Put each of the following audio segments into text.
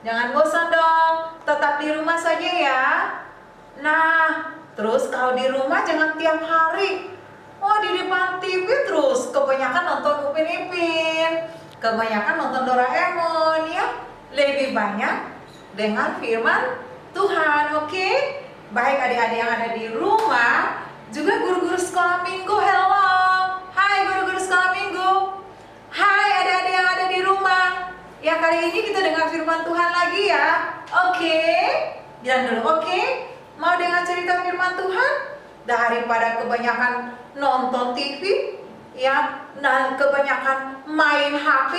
Jangan bosan dong, tetap di rumah saja ya. Nah, terus kalau di rumah jangan tiap hari. Oh, di depan TV terus kebanyakan nonton Upin Ipin, kebanyakan nonton Doraemon ya. Lebih banyak dengan firman Tuhan, oke? Baik adik-adik yang ada di rumah, juga guru-guru sekolah minggu, hello. Hai guru-guru sekolah minggu. Hai adik-adik yang ada di rumah. Ya, kali ini kita dengar firman Tuhan lagi ya. Oke? Bilang dulu, oke? Mau dengar cerita firman Tuhan? Daripada kebanyakan nonton TV, ya, dan kebanyakan main HP,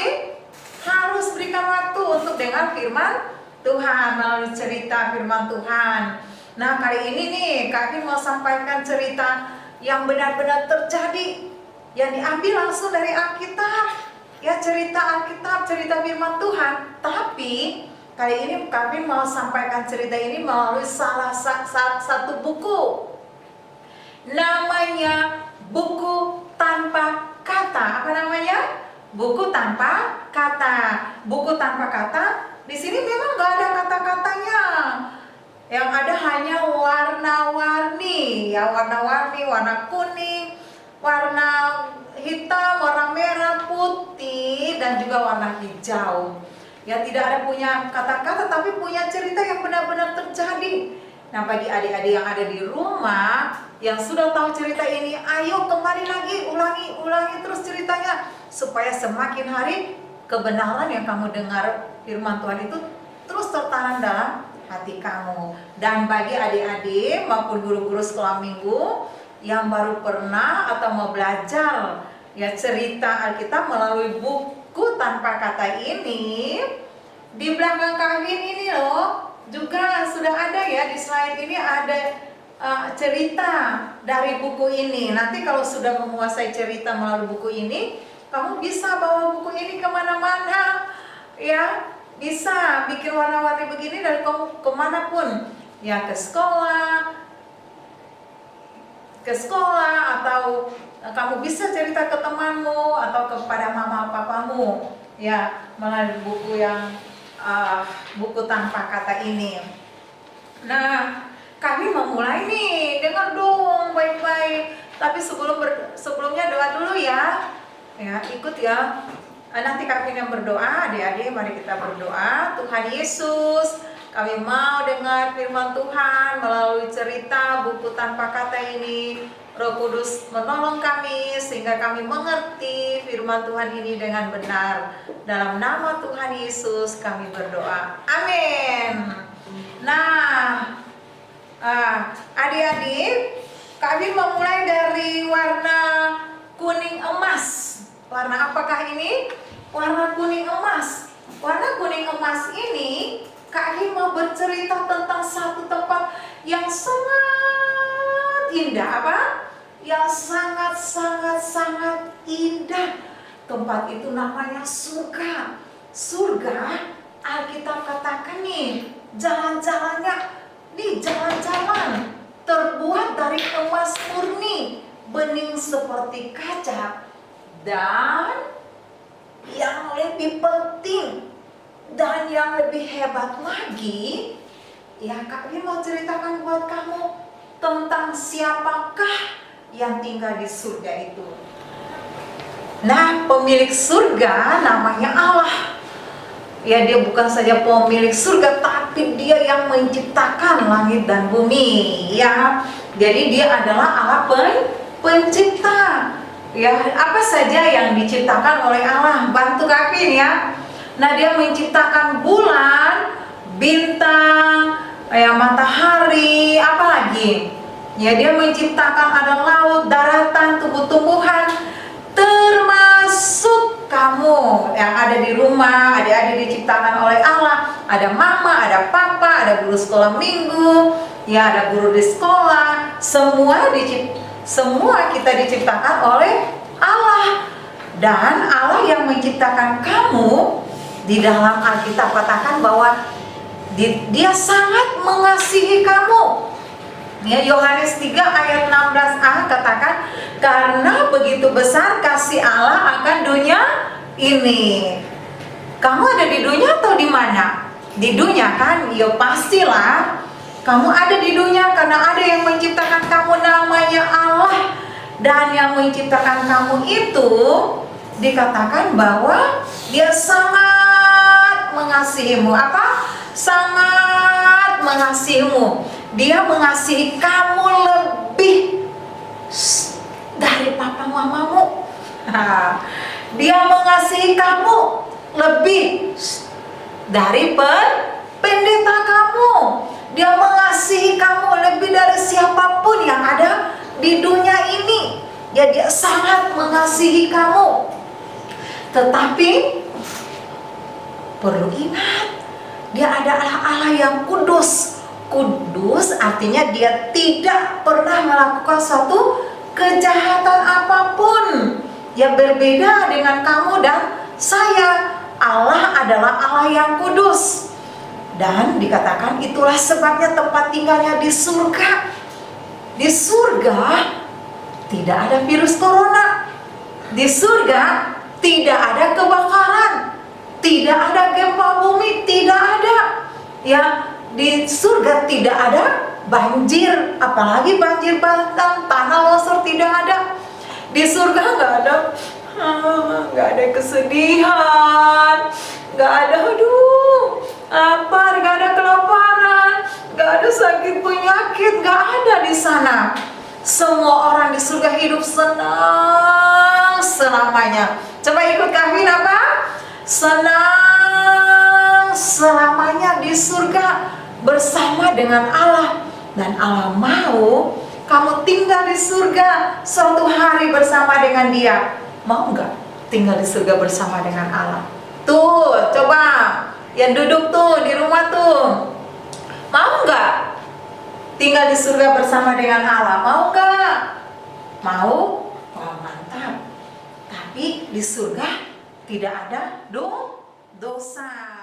harus berikan waktu untuk dengar firman Tuhan melalui cerita firman Tuhan. Nah, kali ini nih, kami mau sampaikan cerita yang benar-benar terjadi, yang diambil langsung dari Alkitab. Ya, cerita Alkitab, cerita firman Tuhan. Tapi kali ini kami mau sampaikan cerita ini melalui salah satu buku. Namanya buku tanpa kata. Apa namanya? Buku tanpa kata. Buku tanpa kata. Di sini memang nggak ada kata-katanya. Yang ada hanya warna-warni. Ya, warna-warni, warna kuning, warna hitam, warna merah, putih, dan juga warna hijau. Ya, tidak ada punya kata-kata, tapi punya cerita yang benar-benar terjadi. Nah, bagi adik-adik yang ada di rumah yang sudah tahu cerita ini, ayo kembali lagi, ulangi terus ceritanya, supaya semakin hari kebenaran yang kamu dengar firman Tuhan itu terus tertanam dalam hati kamu. Dan bagi adik-adik maupun guru-guru sekolah minggu yang baru pernah atau mau belajar ya cerita Alkitab melalui buku tanpa kata ini, di belakang Kevin ini loh juga sudah ada ya, di slide ini ada cerita dari buku ini. Nanti kalau sudah menguasai cerita melalui buku ini, kamu bisa bawa buku ini kemana-mana ya, bisa bikin warna-warni begini dan kamu kemanapun ya, ke sekolah atau kamu bisa cerita ke temanmu atau kepada mama papamu ya melalui buku yang buku tanpa kata ini. Nah, kami memulai nih, dengar dong baik-baik. Tapi sebelumnya doa dulu ya. Ya, ikut ya. Nanti kami yang berdoa, adik-adik mari kita berdoa. Tuhan Yesus, kami mau dengar firman Tuhan melalui cerita buku tanpa kata ini. Roh Kudus menolong kami sehingga kami mengerti firman Tuhan ini dengan benar. Dalam nama Tuhan Yesus kami berdoa. Amin. Nah, adik-adik, kami memulai dari warna kuning emas. Warna apakah ini? Warna kuning emas. Warna kuning emas ini, Kak Kim mau bercerita tentang satu tempat yang sangat indah. Apa? Yang sangat indah. Tempat itu namanya surga. Surga, Alkitab katakan nih, jalan-jalannya, nih jalan-jalan terbuat dari emas murni, bening seperti kaca. Dan yang lebih penting dan yang lebih hebat lagi, ya Kak Kim mau ceritakan buat kamu tentang siapakah yang tinggal di surga itu. Nah, pemilik surga namanya Allah. Ya, dia bukan saja pemilik surga, tapi dia yang menciptakan langit dan bumi. Ya, jadi dia adalah Allah pencipta. Ya, apa saja yang diciptakan oleh Allah, bantu Kevin ya. Nah, dia menciptakan bulan, bintang, ya matahari, apa lagi? Ya, dia menciptakan ada laut, daratan, tumbuh-tumbuhan, termasuk kamu yang ada di rumah. Adik-adik diciptakan oleh Allah. Ada mama, ada papa, ada guru sekolah minggu, ya ada guru di sekolah. Semua kita diciptakan oleh Allah. Dan Allah yang menciptakan kamu, di dalam Alkitab katakan bahwa dia sangat mengasihi kamu. Ya, Yohanes 3 ayat 16a katakan, karena begitu besar kasih Allah akan dunia ini. Kamu ada di dunia atau di mana? Di dunia kan, ya pastilah kamu ada di dunia karena ada yang menciptakan kamu, namanya Allah. Dan yang menciptakan kamu itu dikatakan bahwa dia sangat mengasihimu. Apa? Sangat mengasihimu. Dia mengasihi kamu lebih dari papa mamamu. Dia mengasihi kamu lebih dari pendeta kamu. Dia mengasihi kamu lebih dari siapapun yang ada di dunia ini. Ya, dia sangat mengasihi kamu. Tetapi perlu ingat, dia adalah Allah yang kudus. Kudus artinya dia tidak pernah melakukan suatu kejahatan apapun. Ya, berbeda dengan kamu dan saya. Allah adalah Allah yang kudus. Dan dikatakan itulah sebabnya tempat tinggalnya di surga. Di surga tidak ada virus corona. Di surga tidak ada kebakaran, tidak ada gempa bumi, tidak ada. Ya, di surga tidak ada banjir, apalagi banjir bandang, tanah longsor, tidak ada. Di surga nggak ada kesedihan, nggak ada lapar, nggak ada kelaparan, nggak ada sakit penyakit, nggak ada di sana. Semua orang di surga hidup senang selamanya. Coba ikut Kevin apa? Senang selamanya di surga bersama dengan Allah. Dan Allah mau kamu tinggal di surga suatu hari bersama dengan dia. Mau nggak tinggal di surga bersama dengan Allah? Tuh, coba yang duduk tuh di rumah tuh, mau nggak tinggal di surga bersama dengan Allah? Mau nggak? Mau? Wah, mantap. Tapi di surga tidak ada dosa.